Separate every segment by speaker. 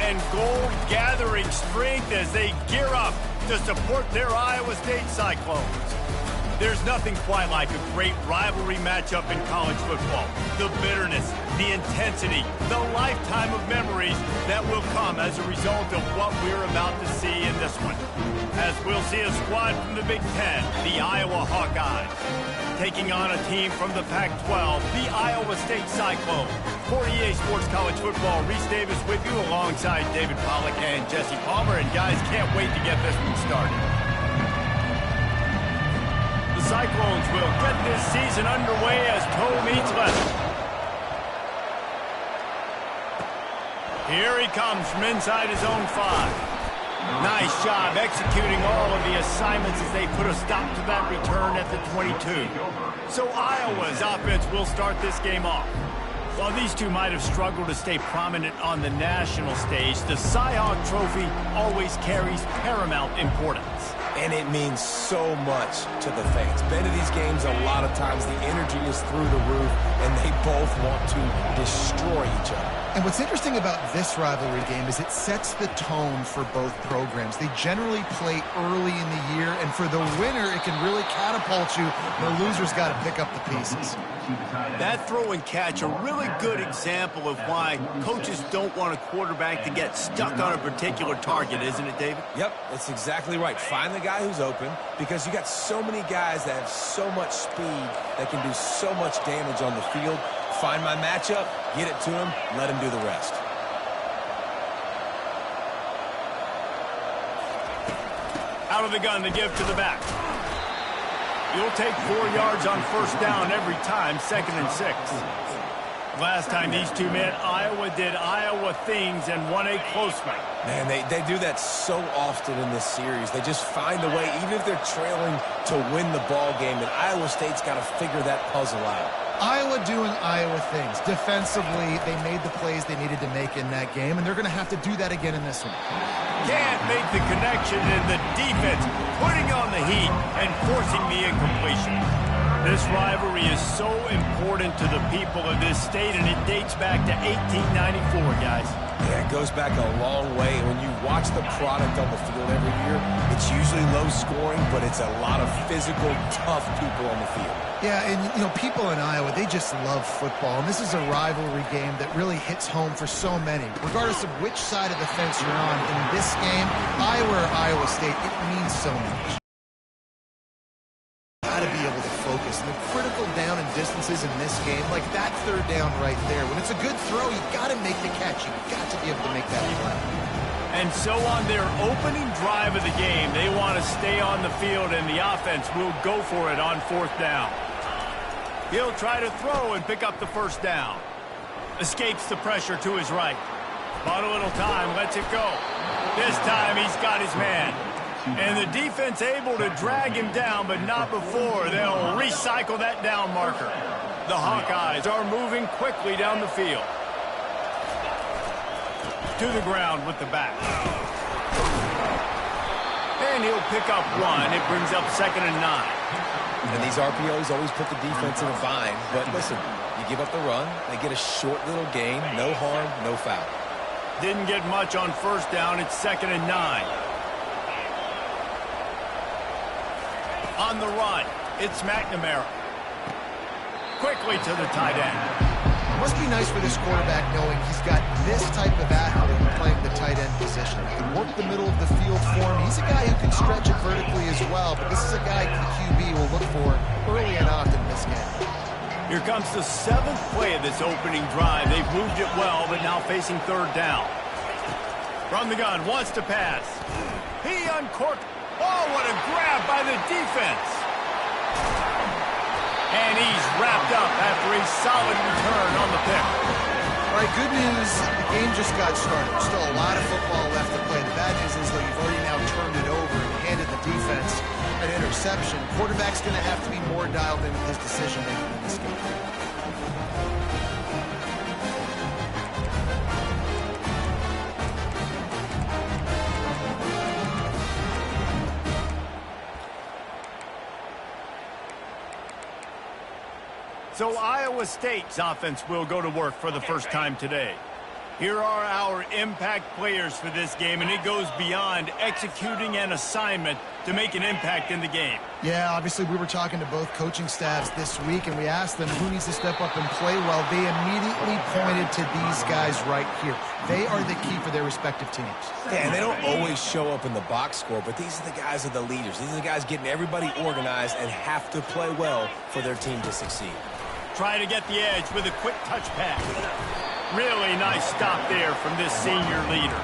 Speaker 1: and gold gathering strength as they gear up to support their Iowa State Cyclones. There's nothing quite like a great rivalry matchup in college football. The bitterness, the intensity, the lifetime of memories that will come as a result of what we're about to see in this one. As we'll see a squad from the Big Ten, the Iowa Hawkeyes, taking on a team from the Pac-12, the Iowa State Cyclones. For EA Sports College Football, Reese Davis with you alongside David Pollack and Jesse Palmer. And guys, can't wait to get this one started. The Cyclones will get this season underway as toe meets leather. Here he comes from inside his own 5. Nice job executing all of the assignments as they put a stop to that return at the 22. So Iowa's offense will start this game off. While these two might have struggled to stay prominent on the national stage, the Cy-Hawk Trophy always carries paramount importance.
Speaker 2: And it means so much to the fans. Been to these games a lot of times, the energy is through the roof, and they both want to destroy each other.
Speaker 3: And what's interesting about this rivalry game is it sets the tone for both programs. They generally play early in the year, and for the winner, it can really catapult you. The loser's got to pick up the pieces.
Speaker 1: That throw and catch, a really good example of why coaches don't want a quarterback to get stuck on a particular target, isn't it, David?
Speaker 2: Yep, that's exactly right. Find the guy who's open, because you got so many guys that have so much speed that can do so much damage on the field. Find my matchup, get it to him, let him do the rest.
Speaker 1: Out of the gun to give to the back. You'll take 4 yards on first down every time, 2nd and 6. Last time these two met, Iowa did Iowa things and won a close one.
Speaker 2: Man, they do that so often in this series. They just find a way, even if they're trailing, to win the ball game, and Iowa State's got to figure that puzzle out.
Speaker 3: Iowa doing Iowa things. Defensively, they made the plays they needed to make in that game, and they're going to have to do that again in this one.
Speaker 1: Can't make the connection, and the defense putting on the heat and forcing the incompletion. This rivalry is so important to the people of this state, and it dates back to 1894, guys.
Speaker 2: Yeah, it goes back a long way. And when you watch the product on the field every year, it's usually low scoring, but it's a lot of physical, tough people on the field.
Speaker 3: Yeah, and, you know, people in Iowa, they just love football. And this is a rivalry game that really hits home for so many. Regardless of which side of the fence you're on, in this game, Iowa or Iowa State, it means so much. Got to be able to focus. And the critical down and distances in this game, like that third down right there. When it's a good throw, you got to make the catch. You got to be able to make that play.
Speaker 1: And so on their opening drive of the game, they want to stay on the field, and the offense will go for it on 4th down. He'll try to throw and pick up the first down. Escapes the pressure to his right. Bought a little time, lets it go. This time he's got his man. And the defense able to drag him down, but not before. They'll recycle that down marker. The Hawkeyes are moving quickly down the field. To the ground with the back. And he'll pick up 1. It brings up 2nd and 9.
Speaker 2: And these RPOs always put the defense in a bind. But listen, you give up the run, they get a short little gain, no harm, no foul.
Speaker 1: Didn't get much on first down. It's 2nd and 9. On the run, it's McNamara. Quickly to the tight end.
Speaker 3: Must be nice for this quarterback knowing he's got this type of athlete playing the tight end position. He can work the middle of the field for him. He's a guy who can stretch it vertically as well, but this is a guy the QB will look for early and often in this game.
Speaker 1: Here comes the 7th play of this opening drive. They've moved it well, but now facing 3rd down. From the gun, wants to pass. He uncorked. Oh, what a grab by the defense. And he's wrapped up after a solid return on the pick.
Speaker 3: All right, good news, the game just got started. There's still a lot of football left to play. The bad news is, though, you've already now turned it over and handed the defense an interception. Quarterback's going to have to be more dialed in with his decision-making in this game.
Speaker 1: So Iowa State's offense will go to work for the first time today. Here are our impact players for this game, and it goes beyond executing an assignment to make an impact in the game.
Speaker 3: Yeah, obviously we were talking to both coaching staffs this week, and we asked them who needs to step up and play well. They immediately pointed to these guys right here. They are the key for their respective teams.
Speaker 2: Yeah, and they don't always show up in the box score, but these are the guys who are the leaders. These are the guys getting everybody organized and have to play well for their team to succeed.
Speaker 1: Try to get the edge with a quick touch pass. Really nice stop there from this senior leader.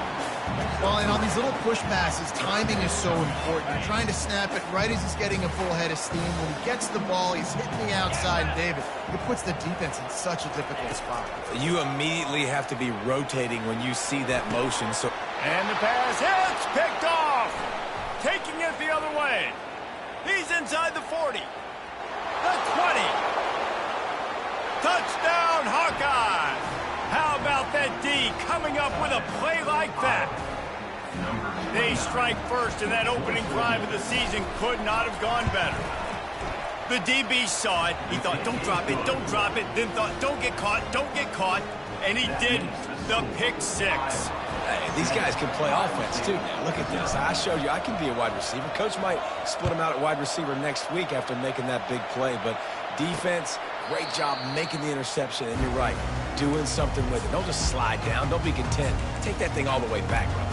Speaker 3: Well, and on these little push passes, timing is so important. You're trying to snap it right as he's getting a full head of steam. When he gets the ball, he's hitting the outside, David. It puts the defense in such a difficult spot.
Speaker 2: You immediately have to be rotating when you see that motion.
Speaker 1: And the pass hits, picked off. Taking it the other way. He's inside the 40. The 20. Touchdown, Hawkeyes. How about that D coming up with a play like that? They strike first, and that opening drive of the season could not have gone better. The DB saw it. He thought, don't drop it, don't drop it. Then thought, don't get caught, and he didn't. The pick six.
Speaker 2: Hey, these guys can play offense, too. Now, look at this. I showed you I can be a wide receiver. Coach might split him out at wide receiver next week after making that big play, but defense, great job making the interception, and you're right, doing something with it. Don't just slide down. Don't be content. Take that thing all the way back, brother.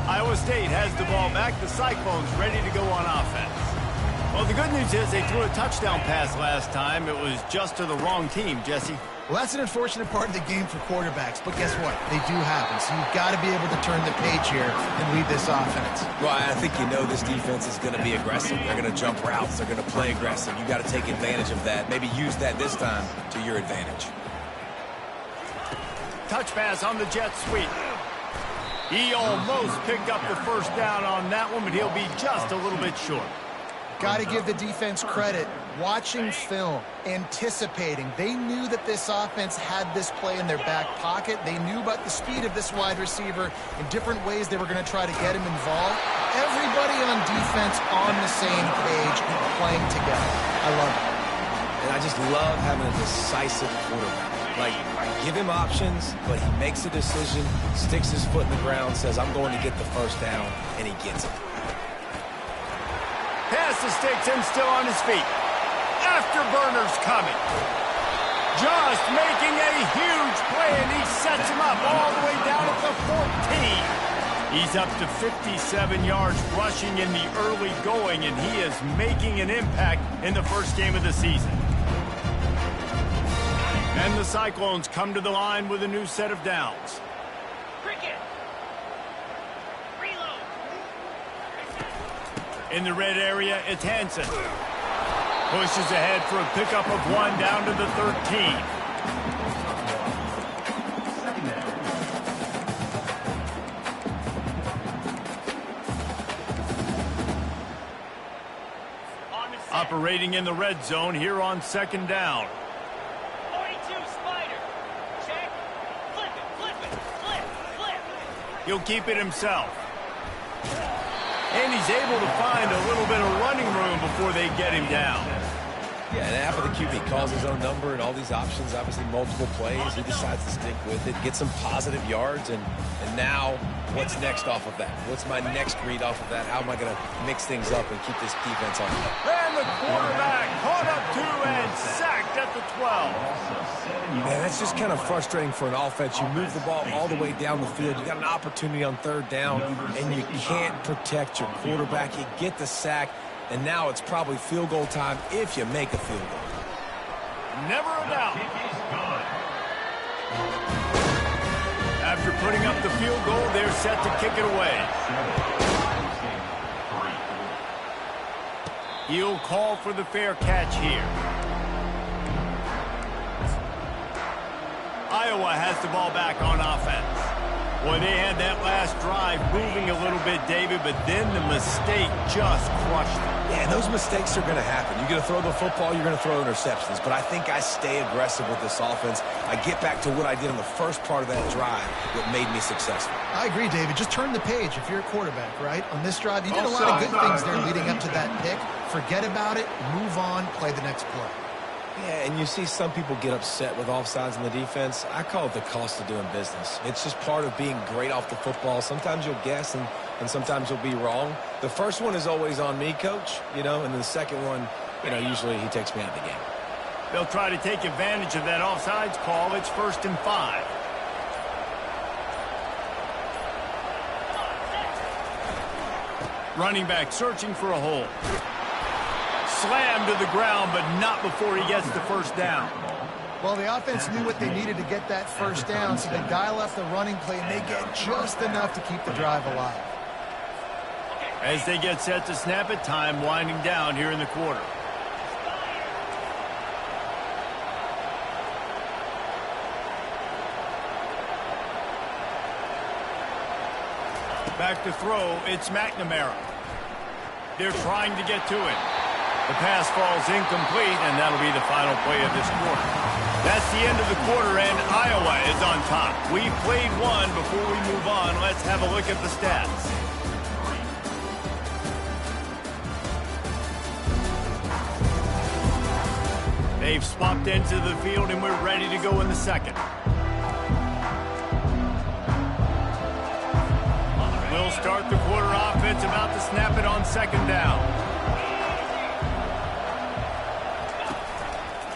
Speaker 1: Iowa State has the ball back. The Cyclones ready to go on offense. Well, the good news is they threw a touchdown pass last time. It was just to the wrong team, Jesse.
Speaker 3: Well, that's an unfortunate part of the game for quarterbacks, but guess what? They do happen, so you've got to be able to turn the page here and lead this offense.
Speaker 2: Well, I think you know this defense is going to be aggressive. They're going to jump routes. They're going to play aggressive. You've got to take advantage of that. Maybe use that this time to your advantage.
Speaker 1: Touch pass on the jet sweep. He almost picked up the first down on that one, but he'll be just a little bit short.
Speaker 3: Got to give the defense credit. Watching film, anticipating. They knew that this offense had this play in their back pocket. They knew about the speed of this wide receiver in different ways they were going to try to get him involved. Everybody on defense on the same page, playing together. I love it.
Speaker 2: And I just love having a decisive quarterback. Like, give him options, but he makes a decision, sticks his foot in the ground, says, I'm going to get the first down, and he gets it.
Speaker 1: Pass to Sticks, still on his feet. Afterburners coming. Just making a huge play, and he sets him up all the way down at the 14. He's up to 57 yards rushing in the early going, and he is making an impact in the first game of the season. And the Cyclones come to the line with a new set of downs. In the red area, it's Hansen. Pushes ahead for a pickup of 1 down to the 13. Operating in the red zone here on second down.
Speaker 4: 42 Spider. Check. Flip it. Flip.
Speaker 1: He'll keep it himself. And he's able to find a little bit of running room before they get him down.
Speaker 2: Yeah, and after the QB calls his own number and all these options, obviously multiple plays, he decides to stick with it, get some positive yards, and now what's next off of that? What's my next read off of that? How am I going to mix things up and keep this defense on track?
Speaker 1: And the quarterback caught up to and sacked at the 12.
Speaker 2: Man, that's just kind of frustrating for an offense. You move the ball all the way down the field. You got an opportunity on third down, and you can't protect your quarterback. You get the sack, and now it's probably field goal time if you make a field goal.
Speaker 1: Never a doubt. After putting up the field goal, they're set to kick it away. He'll call for the fair catch here. Iowa has the ball back on offense. Boy, they had that last drive moving a little bit, David, but then the mistake just crushed them.
Speaker 2: Yeah, those mistakes are going to happen. You're going to throw the football, you're going to throw interceptions. But I think I stay aggressive with this offense. I get back to what I did in the first part of that drive that made me successful.
Speaker 3: I agree, David. Just turn the page if you're a quarterback, right? On this drive, you did a lot of good things there leading up to that pick. Forget about it, move on, play the next play.
Speaker 2: Yeah, and you see some people get upset with offsides in the defense. I call it the cost of doing business. It's just part of being great off the football. Sometimes you'll guess and sometimes you'll be wrong. The first one is always on me, Coach, and then the second one, usually he takes me out of the game.
Speaker 1: They'll try to take advantage of that offsides call. It's 1st and 5. Running back searching for a hole. Slammed to the ground, but not before he gets the first down.
Speaker 3: Well, the offense knew what they needed to get that first down, so they dial up the running play, and they get just enough to keep the drive alive.
Speaker 1: As they get set to snap it, time winding down here in the quarter. Back to throw, it's McNamara. They're trying to get to it. The pass falls incomplete, and that'll be the final play of this quarter. That's the end of the quarter, and Iowa is on top. We've played one. Before we move on, let's have a look at the stats. They've swapped into the field, and we're ready to go in the second. We'll start the quarter offense, about to snap it on 2nd down.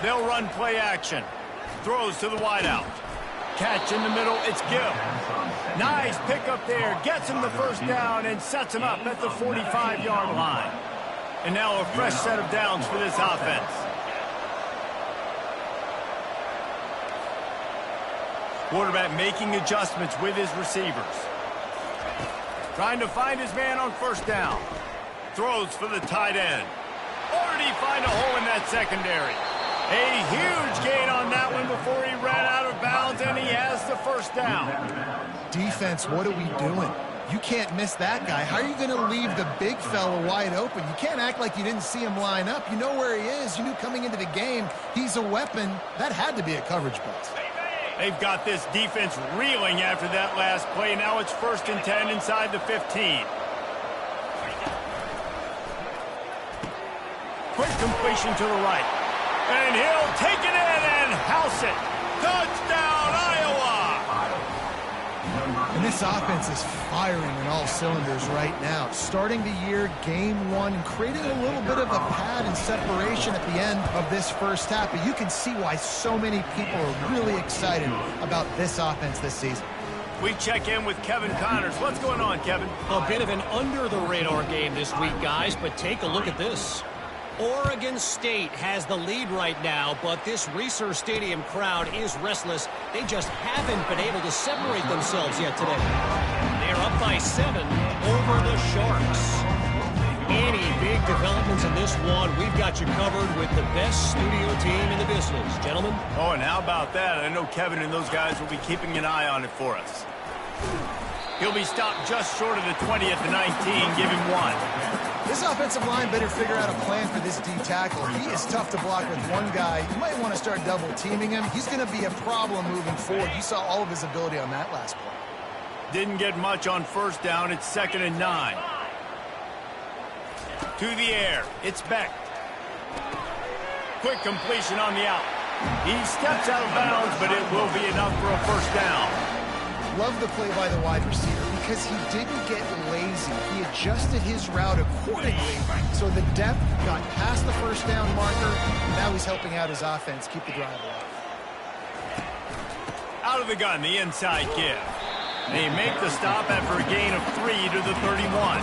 Speaker 1: They'll run play action. Throws to the wideout. Catch in the middle, it's Gill. Nice pickup there, gets him the first down and sets him up at the 45-yard line. And now a fresh set of downs for this offense. Quarterback making adjustments with his receivers. Trying to find his man on 1st down. Throws for the tight end. Or did he find a hole in that secondary? A huge gain on that one before he ran out of bounds, and he has the first down.
Speaker 3: Defense, what are we doing? You can't miss that guy. How are you going to leave the big fella wide open? You can't act like you didn't see him line up. You know where he is. You knew coming into the game he's a weapon. That had to be a coverage bust.
Speaker 1: They've got this defense reeling after that last play. Now it's 1st and 10 inside the 15. Quick completion to the right. And he'll take it in and house it. Touchdown, Iowa!
Speaker 3: And this offense is firing in all cylinders right now. Starting the year, game 1, and creating a little bit of a pad and separation at the end of this first half. But you can see why so many people are really excited about this offense this season.
Speaker 1: We check in with Kevin Connors. What's going on, Kevin?
Speaker 5: A bit of an under-the-radar game this week, guys, but take a look at this. Oregon State has the lead right now, but this Reser Stadium crowd is restless. They just haven't been able to separate themselves yet today. They're up by 7 over the Sharks. Any big developments in this one, we've got you covered with the best studio team in the business. Gentlemen?
Speaker 1: Oh, and how about that? I know Kevin and those guys will be keeping an eye on it for us. He'll be stopped just short of the 20 at the 19. Give him 1.
Speaker 3: This offensive line better figure out a plan for this D tackle. He is tough to block with one guy. You might want to start double-teaming him. He's going to be a problem moving forward. You saw all of his ability on that last play.
Speaker 1: Didn't get much on 1st down. It's 2nd and 9. To the air. It's Beck. Quick completion on the out. He steps out of bounds, but it will be enough for a first down.
Speaker 3: Love the play by the wide receiver because he didn't get lazy. He adjusted his route accordingly, so the depth got past the first down marker, and now he's helping out his offense keep the drive alive.
Speaker 1: Out of the gun, the inside give. They make the stop after a gain of 3 to the 31.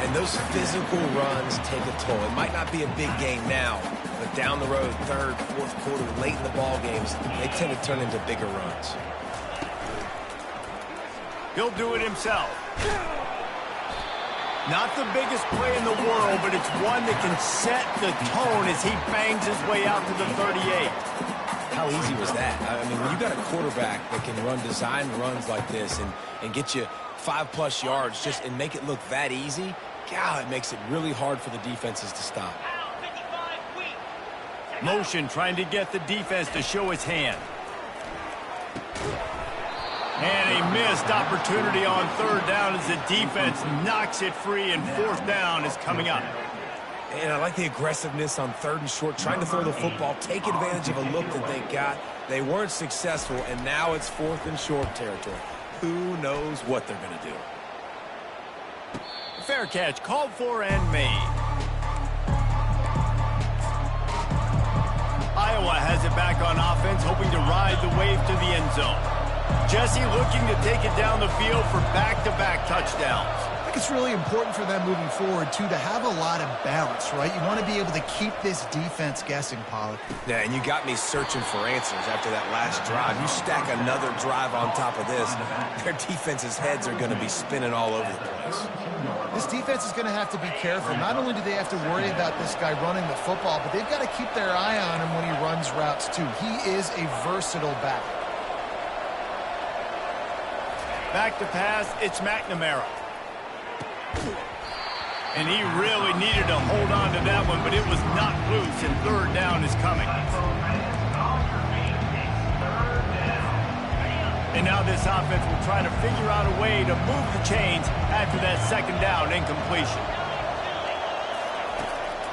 Speaker 2: And those physical runs take a toll. It might not be a big game now, but down the road, 3rd, 4th quarter, late in the ball games, they tend to turn into bigger runs.
Speaker 1: He'll do it himself. Not the biggest play in the world, but it's one that can set the tone as he bangs his way out to the 38.
Speaker 2: How easy was that? I mean, when you got a quarterback that can run design runs like this and get you 5+ yards and make it look that easy, God, it makes it really hard for the defenses to stop.
Speaker 1: Motion trying to get the defense to show its hand. And a missed opportunity on 3rd down as the defense knocks it free, and 4th down is coming up.
Speaker 2: And I like the aggressiveness on 3rd and short, trying to throw the football, take advantage of a look that they got. They weren't successful, and now it's 4th and short territory. Who knows what they're going to do?
Speaker 1: Fair catch, called for and made. Iowa has it back on offense, hoping to ride the wave to the end zone. Jesse looking to take it down the field for back-to-back touchdowns.
Speaker 3: I think it's really important for them moving forward, too, to have a lot of balance, right? You want to be able to keep this defense guessing, Pollack.
Speaker 2: Yeah, and you got me searching for answers after that last drive. You stack another drive on top of this, their defense's heads are going to be spinning all over the place.
Speaker 3: This defense is going to have to be careful. Not only do they have to worry about this guy running the football, but they've got to keep their eye on him when he runs routes, too. He is a versatile back.
Speaker 1: Back to pass, it's McNamara. And he really needed to hold on to that one, but it was knocked loose, and 3rd down is coming. And now this offense will try to figure out a way to move the chains after that 2nd down incompletion.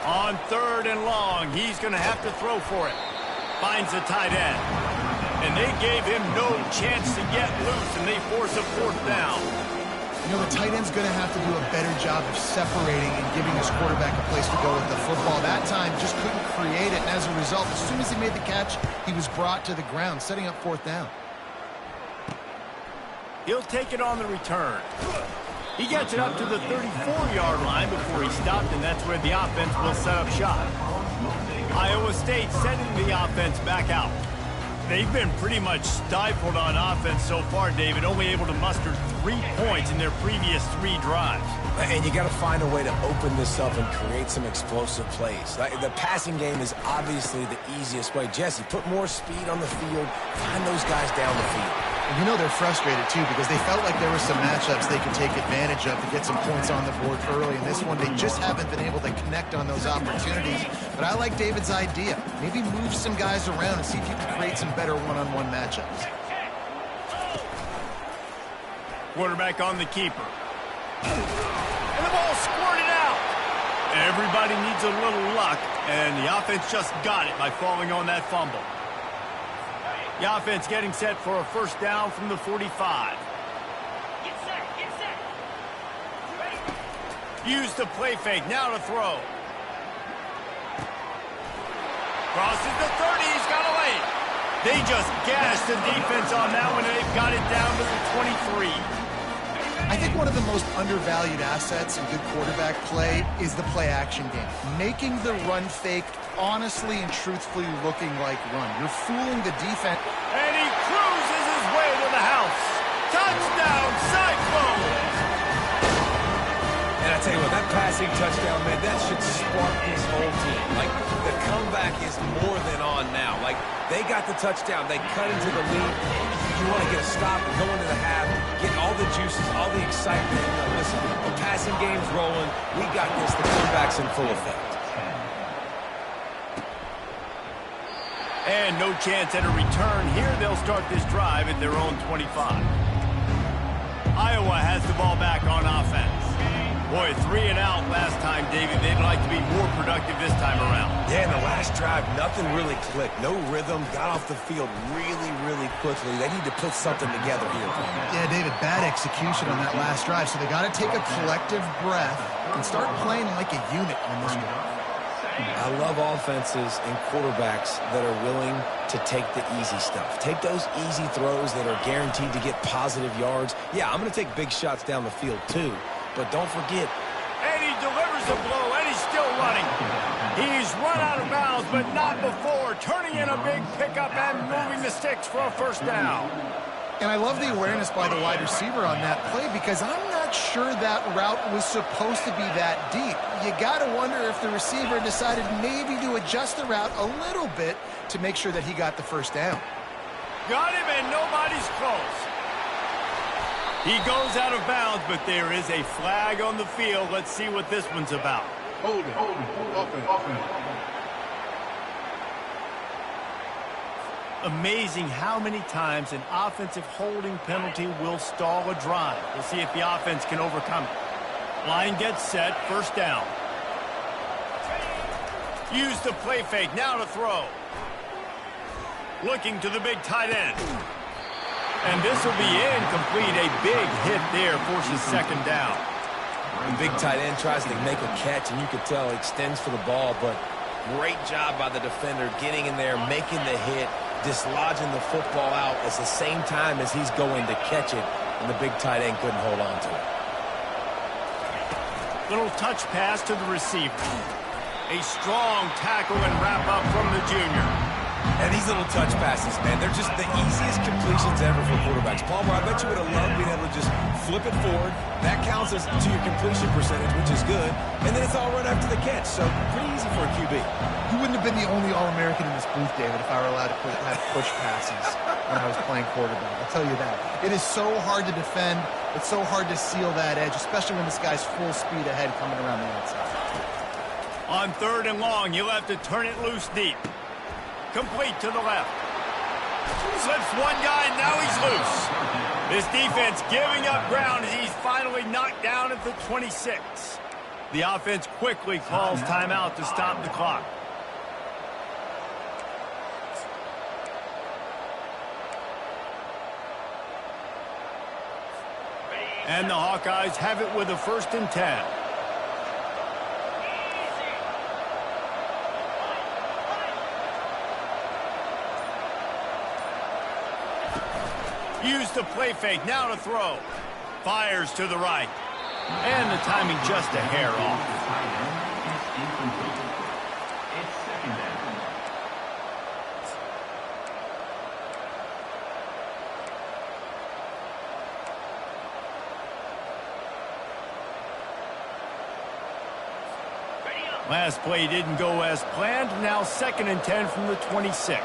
Speaker 1: On 3rd and long, he's going to have to throw for it. Finds the tight end. And they gave him no chance to get loose, and they force a 4th down.
Speaker 3: You know, the tight end's going to have to do a better job of separating and giving his quarterback a place to go with the football. That time just couldn't create it, and as a result, as soon as he made the catch, he was brought to the ground, setting up 4th down.
Speaker 1: He'll take it on the return. He gets it up to the 34-yard line before he stopped, and that's where the offense will set up shop. Iowa State sending the offense back out. They've been pretty much stifled on offense so far, David, only able to muster 3 points in their previous 3 drives.
Speaker 2: And you got to find a way to open this up and create some explosive plays. The passing game is obviously the easiest way. Jesse, put more speed on the field, find those guys down the field.
Speaker 3: And you know they're frustrated, too, because they felt like there were some matchups they could take advantage of to get some points on the board early. In this one, they just haven't been able to connect on those opportunities. But I like David's idea. Maybe move some guys around and see if you can create some better one-on-one matchups.
Speaker 1: Quarterback on the keeper. And the ball squirted out. Everybody needs a little luck, and the offense just got it by falling on that fumble. The offense getting set for a 1st down from the 45.
Speaker 4: Get set, get set. Ready?
Speaker 1: Use the play fake, now to throw. Crosses the 30, he's got away. They just gashed the defense on that one, and they've got it down to the 23.
Speaker 3: I think one of the most undervalued assets in good quarterback play is the play-action game. Making the run fake honestly and truthfully looking like run. You're fooling the defense.
Speaker 1: And he cruises his way to the house. Touchdown, Cyclones!
Speaker 2: And I tell you what, that passing touchdown, man, that should spark this whole team. Like, the comeback is more than on now. Like, they got the touchdown. They cut into the lead. You want to get a stop and go into the half, get all the juices, all the excitement. You know, listen, the passing game's rolling. We got this. The comeback's in full effect.
Speaker 1: And no chance at a return here. They'll start this drive at their own 25. Iowa has the ball back on offense. Boy, 3 and out last time, David. They'd like to be more productive this time around.
Speaker 2: Yeah, in the last drive, nothing really clicked. No rhythm. Got off the field really, really quickly. They need to put something together here.
Speaker 3: Yeah, David, bad execution on that last drive. So they got to take a collective breath and start playing like a unit on this one.
Speaker 2: I love offenses and quarterbacks that are willing to take the easy stuff. Take those easy throws that are guaranteed to get positive yards. Yeah, I'm going to take big shots down the field too, but don't forget.
Speaker 1: And he delivers the blow, and he's still running. He's run out of bounds, but not before, turning in a big pickup and moving the sticks for a 1st down.
Speaker 3: And I love the awareness by the wide receiver on that play because I'm not sure that route was supposed to be that deep. You got to wonder if the receiver decided maybe to adjust the route a little bit to make sure that he got the 1st down.
Speaker 1: Got him, and nobody's close. He goes out of bounds, but there is a flag on the field. Let's see what this one's about.
Speaker 6: Hold it. Offense.
Speaker 1: Amazing how many times an offensive holding penalty will stall a drive. We'll see if the offense can overcome it. Line gets set, 1st down. Use the play fake, now to throw. Looking to the big tight end. And this will be incomplete. A big hit there forces second down.
Speaker 2: The big tight end tries to make a catch, and you can tell he extends for the ball, but great job by the defender getting in there, making the hit, dislodging the football out at the same time as he's going to catch it, and the big tight end couldn't hold on to it.
Speaker 1: Little touch pass to the receiver. A strong tackle and wrap up from the junior.
Speaker 2: And these little touch passes, man, they're just the easiest completions ever for quarterbacks. Palmer, I bet you would have loved being able to just flip it forward. That counts as to your completion percentage, which is good. And then it's all run after the catch, so pretty easy for a QB.
Speaker 3: You wouldn't have been the only All-American in this booth, David, if I were allowed to have push passes when I was playing quarterback. I'll tell you that. It is so hard to defend. It's so hard to seal that edge, especially when this guy's full speed ahead coming around the outside.
Speaker 1: On 3rd and long, you'll have to turn it loose deep. Complete to the left. Slips one guy, and now he's loose. This defense giving up ground as he's finally knocked down at the 26. The offense quickly calls timeout to stop the clock. And the Hawkeyes have it with a 1st and 10. Use the play fake, now to throw. Fires to the right. And the timing just a hair off. Last play didn't go as planned. Now 2nd and 10 from the 26.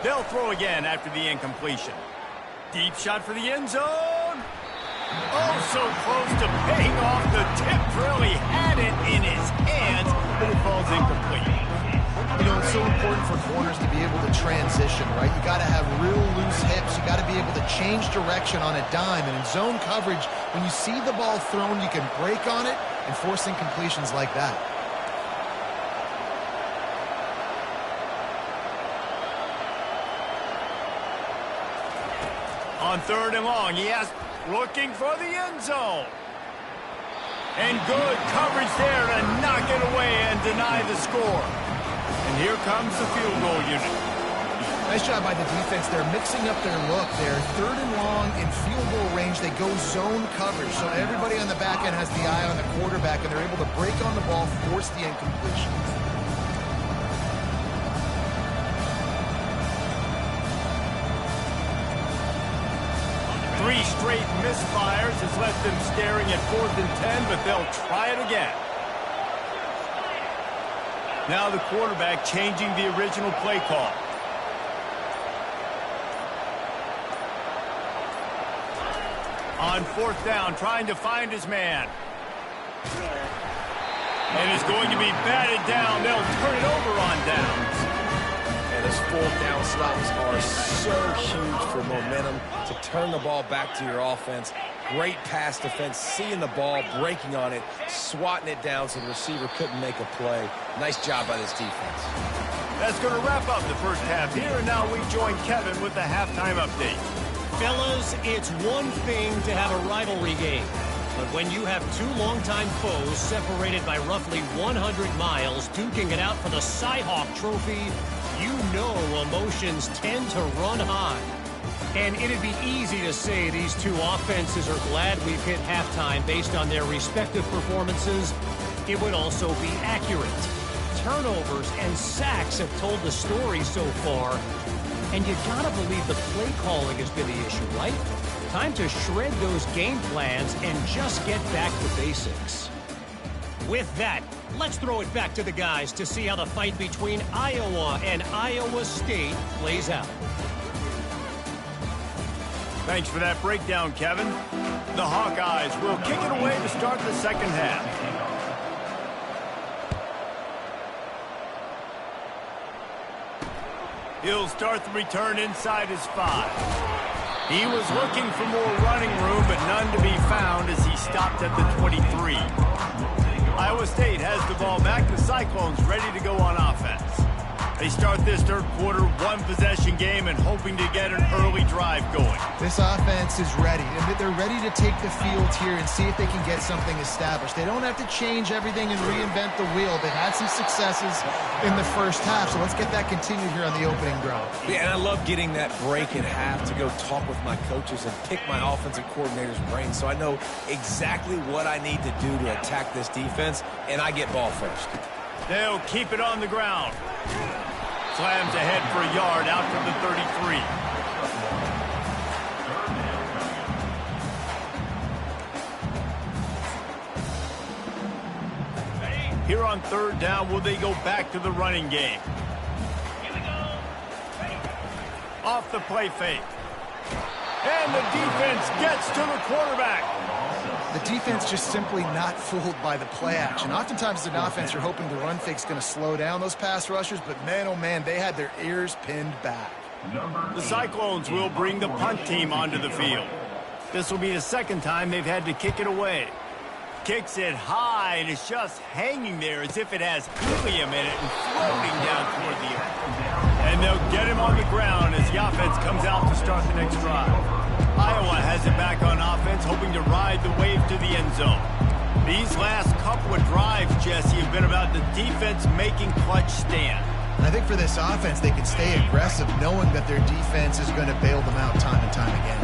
Speaker 1: They'll throw again after the incompletion. Deep shot for the end zone. Oh, so close to paying off. The tip really had it in his hands, but it falls incomplete.
Speaker 3: You know, it's so important for corners to be able to transition, right? You got to have real loose hips. You got to be able to change direction on a dime. And in zone coverage, when you see the ball thrown, you can break on it and force incompletions like that.
Speaker 1: On 3rd and long, he has looking for the end zone. And good coverage there to knock it away and deny the score. And here comes the field goal unit.
Speaker 3: Nice job by the defense. They're mixing up their look. They're 3rd and long in field goal range. They go zone coverage. So everybody on the back end has the eye on the quarterback, and they're able to break on the ball, force the incompletion.
Speaker 1: Three straight misfires has left them staring at 4th and 10, but they'll try it again. Now the quarterback changing the original play call. On 4th down, trying to find his man. And it's going to be batted down. They'll turn it over on downs.
Speaker 2: And those 4th down stops are so huge for momentum to turn the ball back to your offense. Great pass defense, seeing the ball, breaking on it, swatting it down so the receiver couldn't make a play. Nice job by this defense.
Speaker 1: That's going to wrap up the first half here, and now we join Kevin with the halftime update.
Speaker 5: Fellas, it's one thing to have a rivalry game, but when you have two longtime foes separated by roughly 100 miles duking it out for the Cy-Hawk Trophy, you know emotions tend to run high. And it'd be easy to say these two offenses are glad we've hit halftime based on their respective performances. It would also be accurate. Turnovers and sacks have told the story so far. And you gotta believe the play calling has been the issue, right? Time to shred those game plans and just get back to basics. With that, let's throw it back to the guys to see how the fight between Iowa and Iowa State plays out.
Speaker 1: Thanks for that breakdown, Kevin. The Hawkeyes will kick it away to start the second half. He'll start the return inside his 5. He was looking for more running room, but none to be found as he stopped at the 23. Iowa State has the ball back. The Cyclones ready to go on offense. They start this third quarter, one-possession game, and hoping to get an early drive going.
Speaker 3: This offense is ready, and they're ready to take the field here and see if they can get something established. They don't have to change everything and reinvent the wheel. They've had some successes in the first half, so let's get that continued here on the opening drive.
Speaker 2: Yeah, and I love getting that break in half to go talk with my coaches and pick my offensive coordinator's brain so I know exactly what I need to do to attack this defense, and I get ball first.
Speaker 1: They'll keep it on the ground. Slams ahead for a yard out from the 33. Here on third down, will they go back to the running game?
Speaker 4: Here we go. Ready.
Speaker 1: Off the play fake. And the defense gets to the quarterback.
Speaker 3: The defense just simply not fooled by the play action. Oftentimes as an offense, you're hoping the run fake's going to slow down those pass rushers, but man, oh man, they had their ears pinned back.
Speaker 1: The Cyclones will bring the punt team onto the field. This will be the second time they've had to kick it away. Kicks it high, and it's just hanging there as if it has helium in it and floating down toward the earth. And they'll get him on the ground as the offense comes out to start the next drive. Iowa has it back on offense, hoping to ride the wave to the end zone. These last couple of drives, Jesse, have been about the defense making clutch stand.
Speaker 3: I think for this offense, they can stay aggressive knowing that their defense is going to bail them out time and time again.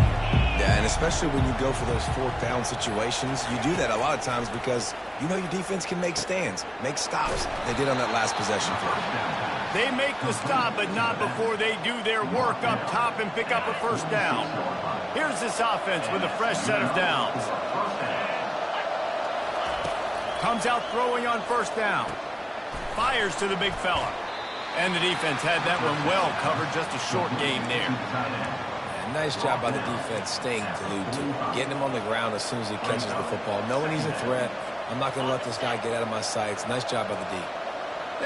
Speaker 2: Yeah, and especially when you go for those fourth down situations, you do that a lot of times because you know your defense can make stands, make stops. They did on that last possession play.
Speaker 1: They make the stop, but not before they do their work up top and pick up a first down. Here's this offense with a fresh set of downs. Comes out throwing on first down. Fires to the big fella. And the defense had that one well covered, just a short gain there.
Speaker 2: Nice job by the defense staying glued to him, getting him on the ground as soon as he catches the football. Knowing he's a threat, I'm not going to let this guy get out of my sights. Nice job by the D.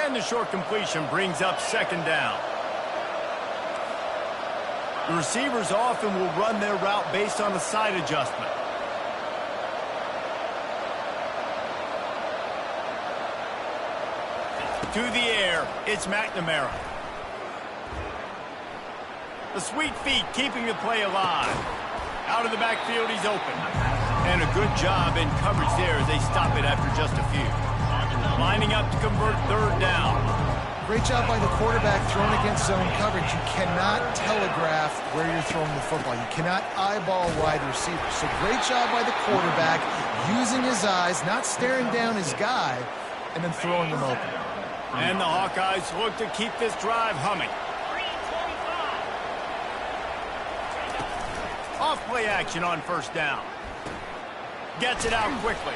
Speaker 1: And the short completion brings up second down. The receivers often will run their route based on a side adjustment. To the air, it's McNamara. The sweet feet keeping the play alive. Out of the backfield, he's open. And a good job in coverage there as they stop it after just a few. Lining up to convert third down.
Speaker 3: Great job by the quarterback throwing against zone coverage. You cannot telegraph where you're throwing the football. You cannot eyeball wide receivers. So great job by the quarterback using his eyes, not staring down his guy, and then throwing him open.
Speaker 1: And the Hawkeyes look to keep this drive humming.
Speaker 4: 3:25.
Speaker 1: Off play action on first down. Gets it out quickly.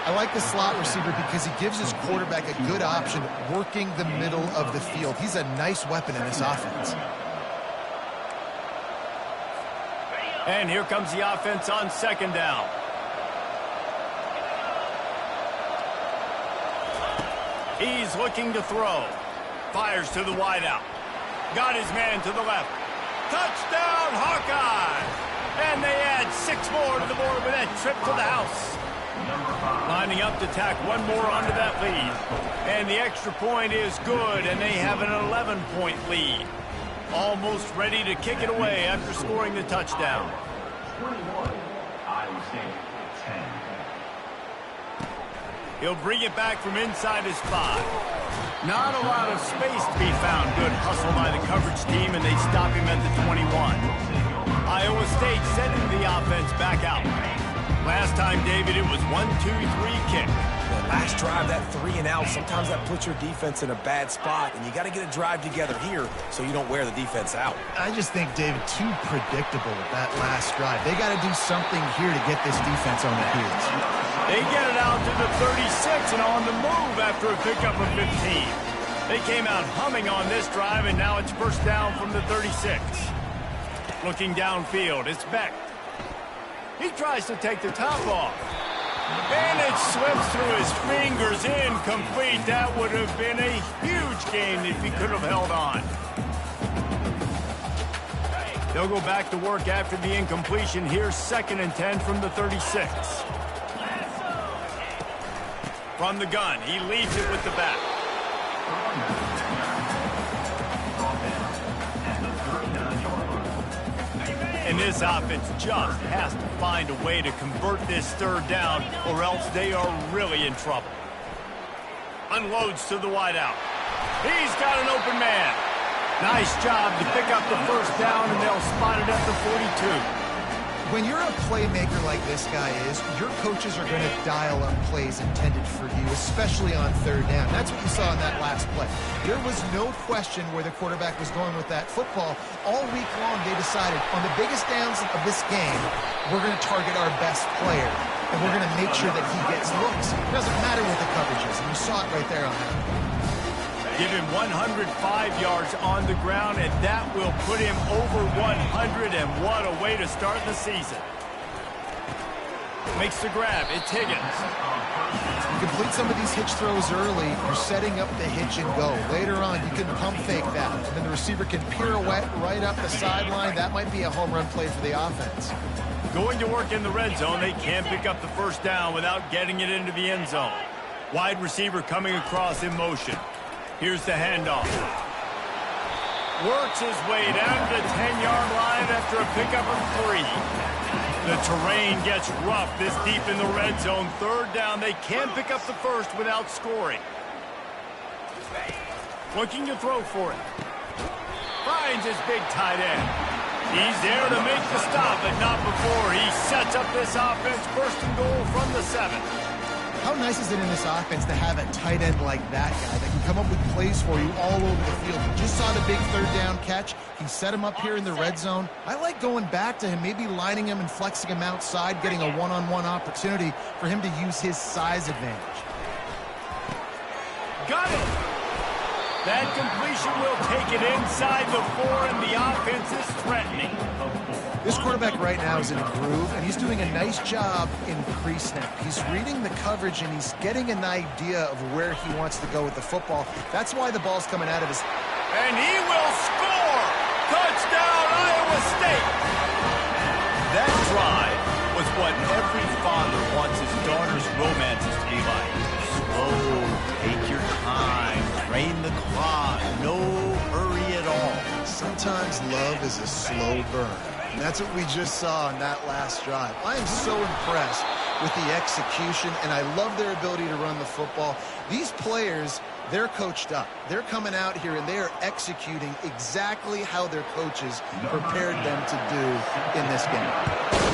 Speaker 3: I like the slot receiver because he gives his quarterback a good option working the middle of the field. He's a nice weapon in this offense.
Speaker 1: And here comes the offense on second down. He's looking to throw. Fires to the wideout. Got his man to the left. Touchdown, Hawkeyes! And they add 6 more to the board with that trip to the house. Lining up to tack one more onto that lead. And the extra point is good, and they have an 11-point lead. Almost ready to kick it away after scoring the touchdown.
Speaker 6: 21, Iowa State, 10.
Speaker 1: He'll bring it back from inside his 5. Not a lot of space to be found. Good hustle by the coverage team, and they stop him at the 21. Iowa State sending the offense back out. Last time, David, it was 1-2-3 kick.
Speaker 2: The last drive, that 3 and out, sometimes that puts your defense in a bad spot, and you got to get a drive together here so you don't wear the defense out.
Speaker 3: I just think, David, too predictable with that last drive. They got to do something here to get this defense on their heels.
Speaker 1: They get it out to the 36 and on the move after a pickup of 15. They came out humming on this drive, and now it's first down from the 36. Looking downfield, it's Beck. He tries to take the top off. And it slips through his fingers, incomplete. That would have been a huge gain if he could have held on. They'll go back to work after the incompletion. Here's 2nd and 10 from the 36. From the gun, he leads it with the back. And this offense just has to find a way to convert this 3rd down, or else they are really in trouble. Unloads to the wideout. He's got an open man. Nice job to pick up the 1st down, and they'll spot it at the 42.
Speaker 3: When you're a playmaker like this guy is, your coaches are going to dial up plays intended for you, especially on 3rd down. That's what you saw in that last play. There was no question where the quarterback was going with that football. All week long, they decided on the biggest downs of this game, we're going to target our best player, and we're going to make sure that he gets looks. It doesn't matter what the coverage is, and you saw it right there on that.
Speaker 1: Give him 105 yards on the ground, and that will put him over 100, and what a way to start the season. Makes the grab. It's Higgins.
Speaker 3: You complete some of these hitch throws early, you're setting up the hitch and go. Later on, you can pump fake that, and then the receiver can pirouette right up the sideline. That might be a home run play for the offense.
Speaker 1: Going to work in the red zone, they can't pick up the 1st down without getting it into the end zone. Wide receiver coming across in motion. Here's the handoff. Works his way down to the 10-yard line after a pickup of 3. The terrain gets rough this deep in the red zone. 3rd down, they can't pick up the 1st without scoring. Looking to throw for it. Finds his big tight end. He's there to make the stop, but not before. He sets up this offense, 1st and goal from the 7.
Speaker 3: How nice is it in this offense to have a tight end like that guy that can come up with plays for you all over the field? You just saw the big 3rd down catch. He set him up here in the red zone. I like going back to him, maybe lining him and flexing him outside, getting a one-on-one opportunity for him to use his size advantage.
Speaker 1: Got it! That completion will take it inside the 4, and the offense is threatening.
Speaker 3: This quarterback right now is in a groove, and he's doing a nice job in pre-snap. He's reading the coverage, and he's getting an idea of where he wants to go with the football. That's why the ball's coming out of his...
Speaker 1: And he will score! Touchdown, Iowa State! That drive was what every father wants his daughter's romances to be like. Slow, take your time, train the clock, no hurry at all.
Speaker 3: Sometimes love is a slow burn. And that's what we just saw on that last drive. I am so impressed with the execution, and I love their ability to run the football. These players, they're coached up. They're coming out here, and they are executing exactly how their coaches prepared them to do in this game.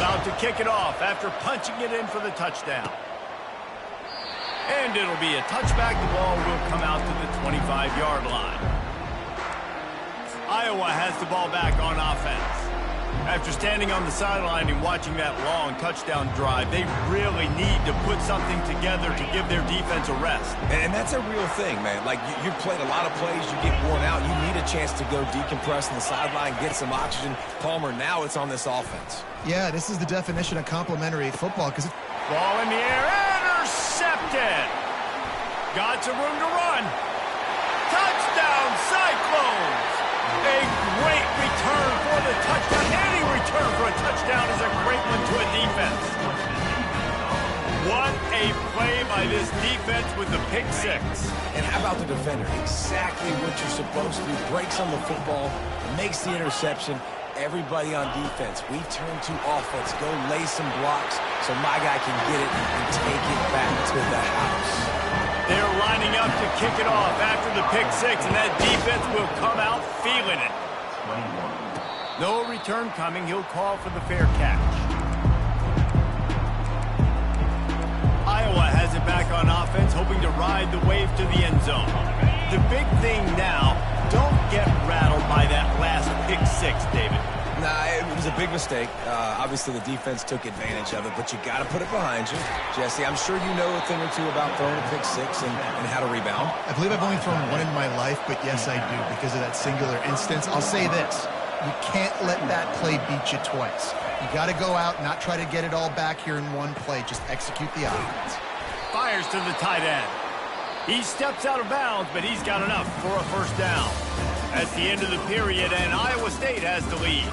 Speaker 1: About to kick it off after punching it in for the touchdown. And it'll be a touchback. The ball will come out to the 25-yard line. Iowa has the ball back on offense. After standing on the sideline and watching that long touchdown drive, they really need to put something together to give their defense a rest.
Speaker 2: And that's a real thing, man. Like, you've played a lot of plays, you get worn out, you need a chance to go decompress on the sideline, get some oxygen. Palmer, now it's on this offense.
Speaker 3: Yeah, this is the definition of complimentary football, because
Speaker 1: ball in the air, intercepted. Got some room to run. Touchdown, Cyclones! A great return for the touchdown. Any return for a touchdown is a great one to a defense. What a play by this defense with the pick 6.
Speaker 2: And how about the defender? Exactly what you're supposed to do. Breaks on the football, makes the interception. Everybody on defense, we turn to offense. Go lay some blocks so my guy can get it and take it back to the house.
Speaker 1: They're lining up to kick it off after the pick 6, and that defense will come out feeling it. No return coming. He'll call for the fair catch. Iowa has it back on offense, hoping to ride the wave to the end zone. The big thing now, don't get rattled by that last pick 6, David.
Speaker 2: Nah, it was a big mistake. Obviously, the defense took advantage of it, but you got to put it behind you. Jesse, I'm sure you know a thing or two about throwing a pick 6 and how to rebound.
Speaker 3: I believe I've only thrown one in my life, but yes, I do, because of that singular instance. I'll say this. You can't let that play beat you twice. You got to go out, not try to get it all back here in one play. Just execute the offense.
Speaker 1: Fires to the tight end. He steps out of bounds, but he's got enough for a 1st down. That's the end of the period, and Iowa State has the lead.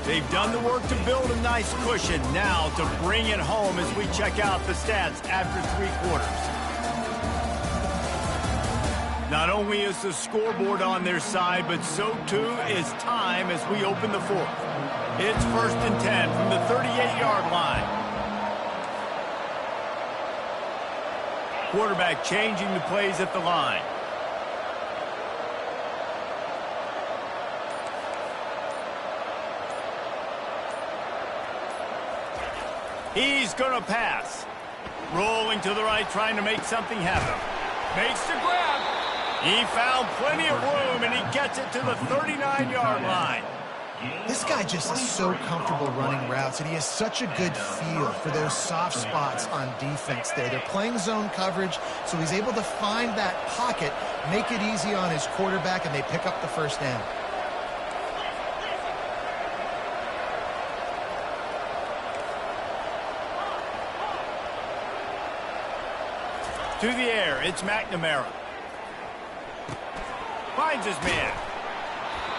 Speaker 1: They've done the work to build a nice cushion. Now to bring it home as we check out the stats after 3 quarters. Not only is the scoreboard on their side, but so too is time as we open the 4th. It's 1st and 10 from the 38-yard line. Quarterback changing the plays at the line. He's going to pass. Rolling to the right, trying to make something happen. Makes the grab. He found plenty of room, and he gets it to the 39-yard line.
Speaker 3: This guy just is so comfortable running routes, and he has such a good feel for those soft spots on defense there. They're playing zone coverage, so he's able to find that pocket, make it easy on his quarterback, and they pick up the first down.
Speaker 1: To the air, it's McNamara. Finds his man.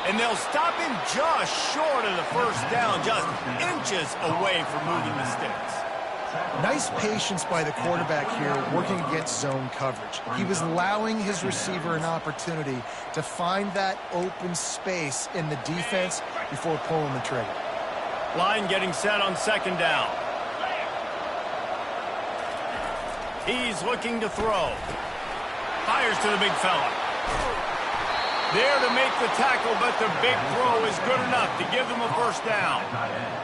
Speaker 1: And they'll stop him just short of the first down, just inches away from moving the sticks.
Speaker 3: Nice patience by the quarterback here working against zone coverage. He was allowing his receiver an opportunity to find that open space in the defense before pulling the trigger.
Speaker 1: Line getting set on 2nd down. He's looking to throw. Fires to the big fella. There to make the tackle, but the big throw is good enough to give them a first down.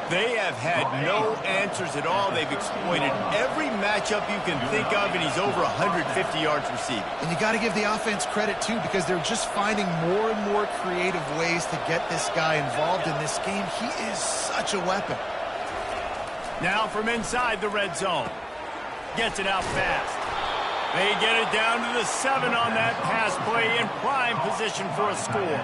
Speaker 1: They have had no answers at all. They've exploited every matchup you can think of, and he's over 150 yards receiving.
Speaker 3: And you got to give the offense credit, too, because they're just finding more and more creative ways to get this guy involved in this game. He is such a weapon.
Speaker 1: Now from inside the red zone. Gets it out fast. They get it down to the 7 on that pass play in prime position for a score.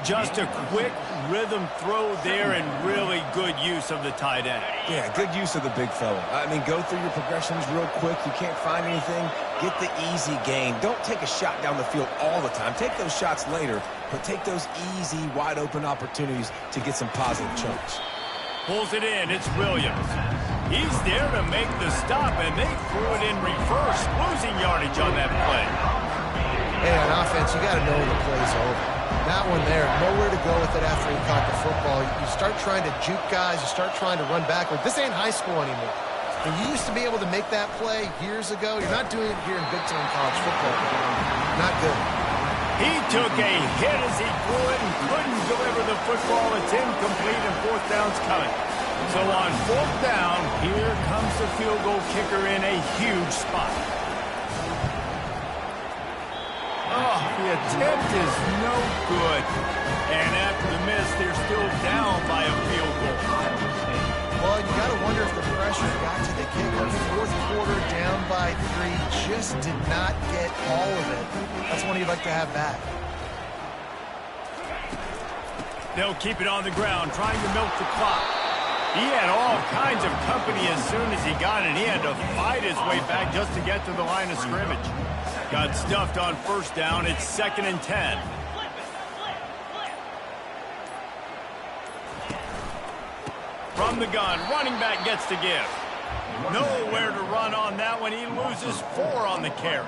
Speaker 1: Just a quick rhythm throw there and really good use of the tight end.
Speaker 2: Yeah, good use of the big fella. I mean, go through your progressions real quick. You can't find anything. Get the easy gain. Don't take a shot down the field all the time. Take those shots later, but take those easy, wide-open opportunities to get some positive chunks.
Speaker 1: Pulls it in. It's Williams. He's there to make the stop, and they threw it in reverse, losing yardage on that play.
Speaker 3: Hey, on offense, you got to know when the play's over. That one there, nowhere to go with it after he caught the football. You start trying to juke guys. You start trying to run backward. This ain't high school anymore. And you used to be able to make that play years ago. You're not doing it here in big-time college football. Not good.
Speaker 1: He took a hit as he threw it and couldn't deliver the football. It's incomplete, and 4th down's coming. So on 4th down, here comes the field goal kicker in a huge spot. Oh, the attempt is no good. And after the miss, they're still down by a field goal.
Speaker 3: Well, you got to wonder if the pressure got to the kicker. 4th quarter, down by 3, just did not get all of it. That's one you'd like to have back.
Speaker 1: They'll keep it on the ground, trying to milk the clock. He had all kinds of company as soon as he got it. He had to fight his way back just to get to the line of scrimmage. Got stuffed on 1st down. It's 2nd and 10. From the gun, running back gets to give. Nowhere to run on that one. He loses 4 on the carry.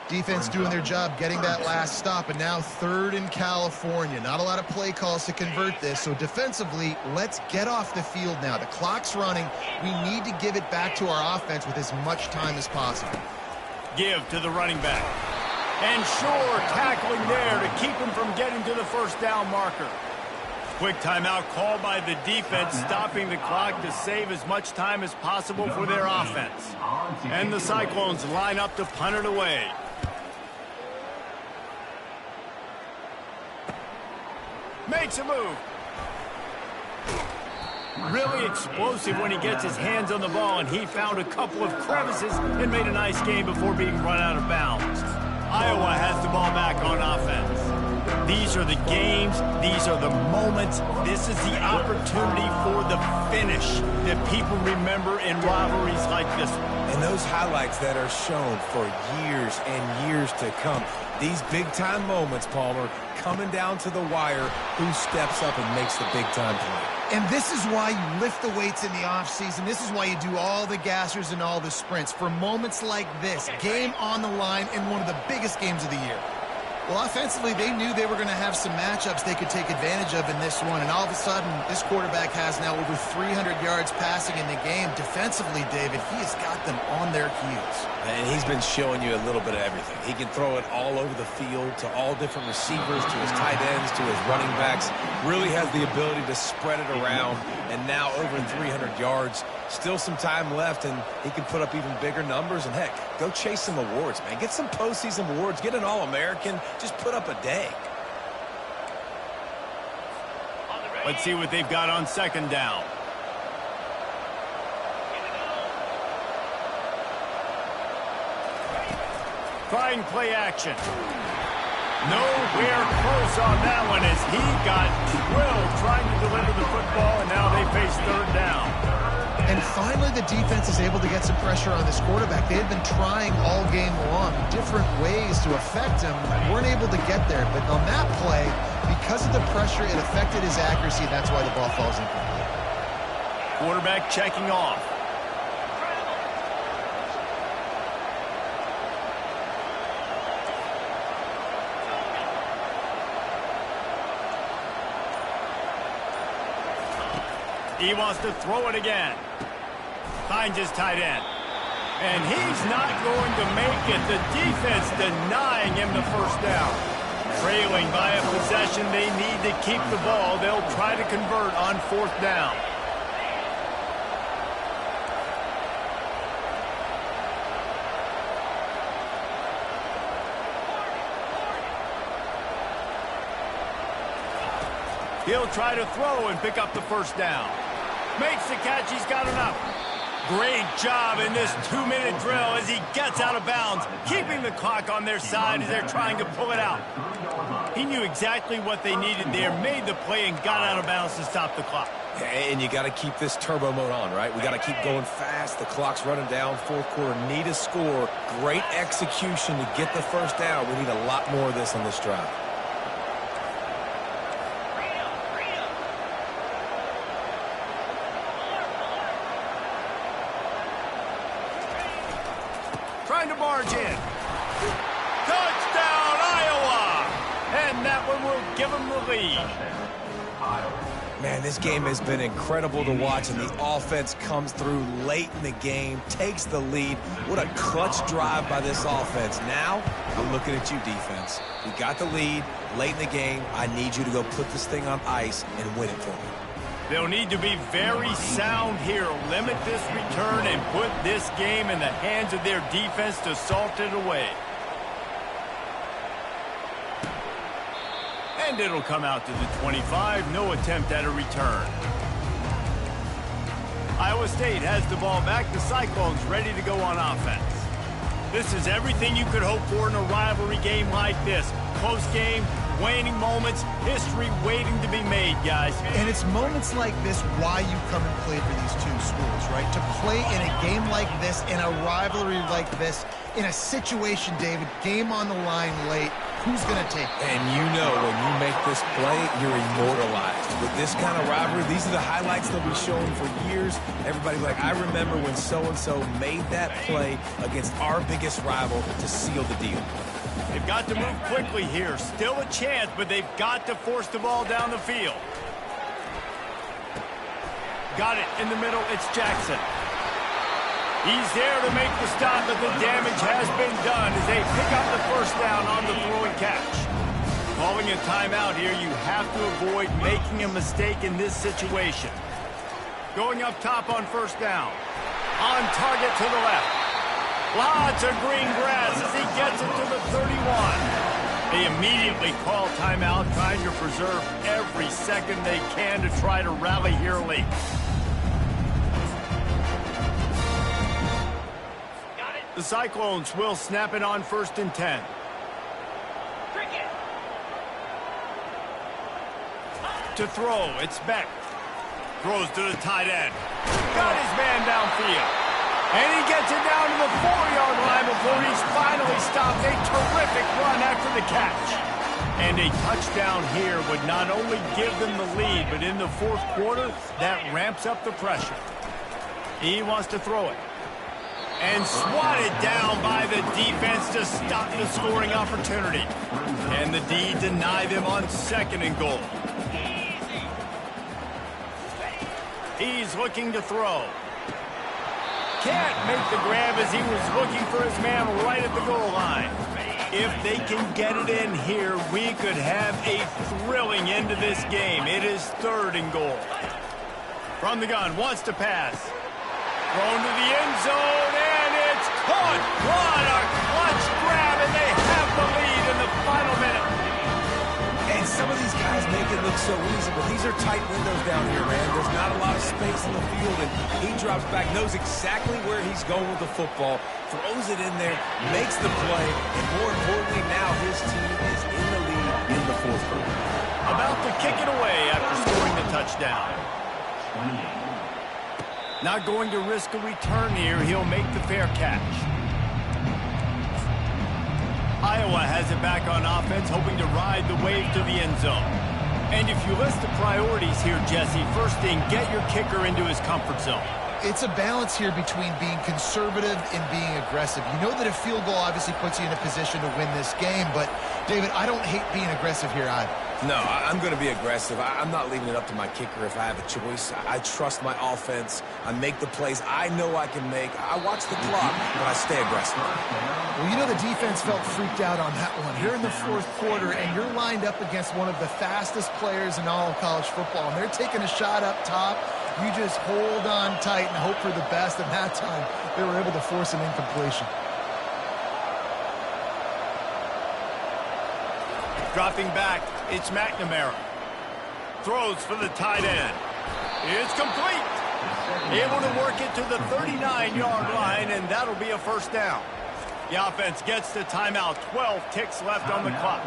Speaker 3: Defense doing their job getting that last stop, and now 3rd in California. Not a lot of play calls to convert this, so defensively, let's get off the field now. The clock's running. We need to give it back to our offense with as much time as possible.
Speaker 1: Give to the running back. And sure, tackling there to keep him from getting to the 1st down marker. Quick timeout called by the defense, stopping the clock to save as much time as possible for their offense. And the Cyclones line up to punt it away. Makes a move. Really explosive when he gets his hands on the ball, and he found a couple of crevices and made a nice game before being run out of bounds. Iowa has the ball back on offense. These are the games. These are the moments. This is the opportunity for the finish that people remember in rivalries like this one.
Speaker 2: And those highlights that are shown for years and years to come. These big-time moments, Palmer, coming down to the wire, who steps up and makes the big-time play.
Speaker 3: And this is why you lift the weights in the offseason. This is why you do all the gassers and all the sprints. For moments like this, game on the line in one of the biggest games of the year. Well, offensively, they knew they were going to have some matchups they could take advantage of in this one. And all of a sudden, this quarterback has now over 300 yards passing in the game. Defensively, David, he has got them on their heels.
Speaker 2: And he's been showing you a little bit of everything. He can throw it all over the field to all different receivers, to his tight ends, to his running backs. Really has the ability to spread it around. And now over 300 yards. Still some time left, and he can put up even bigger numbers. And, heck, go chase some awards, man. Get some postseason awards. Get an All-American. Just put up a day.
Speaker 1: Let's see what they've got on second down. Trying play action. Nowhere close on that one as he got drilled trying to deliver the football, and now they face third down.
Speaker 3: And finally, the defense is able to get some pressure on this quarterback. They had been trying all game long different ways to affect him. Weren't able to get there. But on that play, because of the pressure, it affected his accuracy. That's why the ball falls incomplete.
Speaker 1: Quarterback checking off. He wants to throw it again. Finds his tight end. And he's not going to make it. The defense denying him the first down. Trailing by a possession, they need to keep the ball. They'll try to convert on fourth down. He'll try to throw and pick up the first down. Makes the catch. He's got enough. Great job in this 2-minute drill as he gets out of bounds, keeping the clock on their side as they're trying to pull it out. He knew exactly what they needed there, made the play, and got out of bounds to stop the clock.
Speaker 2: And you got to keep this turbo mode on, right? We got to keep going fast. The clock's running down. Fourth quarter, need a score. Great execution to get the first down. We need a lot more of this on this drive.
Speaker 1: Trying to barge in. Touchdown, Iowa! And that one will give them the lead.
Speaker 2: Man, this game has been incredible to watch, and the offense comes through late in the game, takes the lead. What a clutch drive by this offense. Now, I'm looking at you, defense. You got the lead late in the game. I need you to go put this thing on ice and win it for me.
Speaker 1: They'll need to be very sound here. Limit this return and put this game in the hands of their defense to salt it away. And it'll come out to the 25. No attempt at a return. Iowa State has the ball back. The Cyclones ready to go on offense. This is everything you could hope for in a rivalry game like this. Close game, waning moments, history waiting to be made, guys.
Speaker 3: And it's moments like this why you come and play for these two schools, right? To play in a game like this, in a rivalry like this, in a situation, David, game on the line late, who's going to take it?
Speaker 2: And you know when you make this play, you're immortalized. With this kind of rivalry, these are the highlights they'll be showing for years. Everybody's like, I remember when so-and-so made that play against our biggest rival to seal the deal.
Speaker 1: They've got to move quickly here. Still a chance, but they've got to force the ball down the field. Got it in the middle. It's Jackson. He's there to make the stop, but the damage has been done as they pick up the first down on the throw and catch. Calling a timeout here, you have to avoid making a mistake in this situation. Going up top on first down. On target to the left. Lots of green grass as he gets it to the 31. They immediately call timeout, trying to preserve every second they can to try to rally here late. The Cyclones will snap it on 1st and 10. to throw. It's Beck. Throws to the tight end. Got his man downfield. And he gets it down to the 4-yard line before he's finally stopped. A terrific run after the catch. And a touchdown here would not only give them the lead, but in the fourth quarter, that ramps up the pressure. He wants to throw it. And swatted down by the defense to stop the scoring opportunity. And the D deny them on 2nd and goal. He's looking to throw. Can't make the grab as he was looking for his man right at the goal line. If they can get it in here, we could have a thrilling end to this game. It is 3rd and goal. From the gun, wants to pass. Thrown to the end zone, and it's caught. What a clutch grab, and they have the lead in the final minute.
Speaker 2: And some of these guys make it look so easy, but these are tight windows down here, man. There's not a lot of space in the field, and he drops back, knows exactly where he's going with the football, throws it in there, makes the play, and more importantly, now his team is in the lead in the fourth quarter.
Speaker 1: About to kick it away after scoring the touchdown. Not going to risk a return here. He'll make the fair catch. Iowa has it back on offense, hoping to ride the wave to the end zone. And if you list the priorities here, Jesse, first thing, get your kicker into his comfort zone.
Speaker 3: It's a balance here between being conservative and being aggressive. You know that a field goal obviously puts you in a position to win this game, but, David, I don't hate being aggressive here either.
Speaker 2: No, I'm going to be aggressive. I'm not leaving it up to my kicker if I have a choice. I trust my offense. I make the plays I know I can make. I watch the clock, but I stay aggressive.
Speaker 3: Well, you know the defense felt freaked out on that one. You're in the fourth quarter, and you're lined up against one of the fastest players in all of college football, and they're taking a shot up top. You just hold on tight and hope for the best, and that time they were able to force an incompletion.
Speaker 1: Dropping back, it's McNamara. Throws for the tight end. It's complete. Able to work it to the 39-yard line, and that'll be a first down. The offense gets the timeout. 12 ticks left on the clock.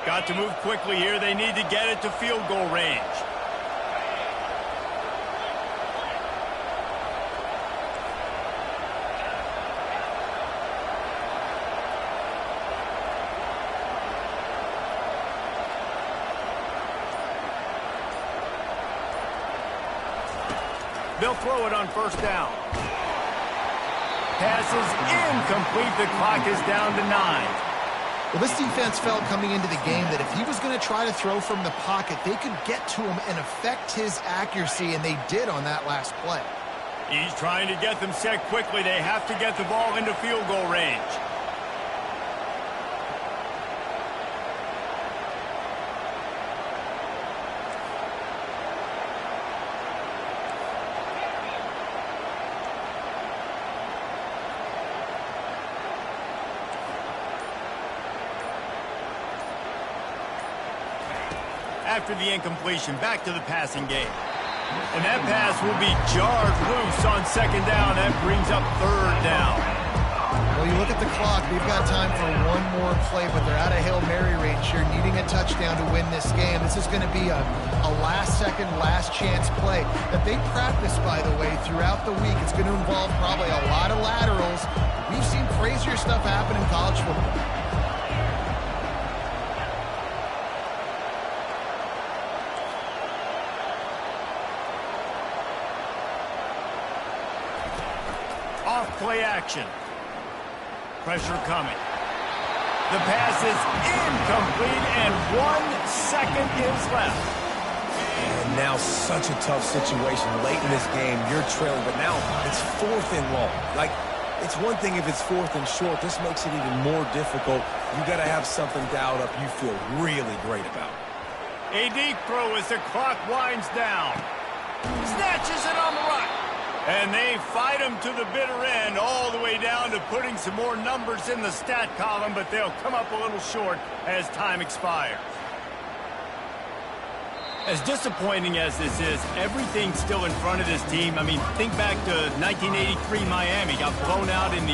Speaker 1: Got to move quickly here. They need to get it to field goal range. They'll throw it on first down. Pass is incomplete. The clock is down to 9.
Speaker 3: Well, this defense felt coming into the game that if he was going to try to throw from the pocket, they could get to him and affect his accuracy, and they did on that last play.
Speaker 1: He's trying to get them set quickly. They have to get the ball into field goal range. After the incompletion, back to the passing game. And that pass will be jarred loose on second down. That brings up third down.
Speaker 3: Well, you look at the clock. They've got time for one more play, but they're out of Hail Mary range here, needing a touchdown to win this game. This is going to be a last-second, last-chance play that they practice, by the way, throughout the week. It's going to involve probably a lot of laterals. We've seen crazier stuff happen in college football.
Speaker 1: Play action. Pressure coming. The pass is incomplete, and 1 second is left.
Speaker 2: And now such a tough situation. Late in this game, you're trailing, but now it's 4th and long. Like, it's one thing if it's 4th and short. This makes it even more difficult. You got to have something dialed up you feel really great about.
Speaker 1: A deep throw as the clock winds down. Snatches it on the right. And they fight them to the bitter end, all the way down to putting some more numbers in the stat column, but they'll come up a little short as time expires. As disappointing as this is, everything's still in front of this team. I mean, think back to 1983 Miami, got blown out in the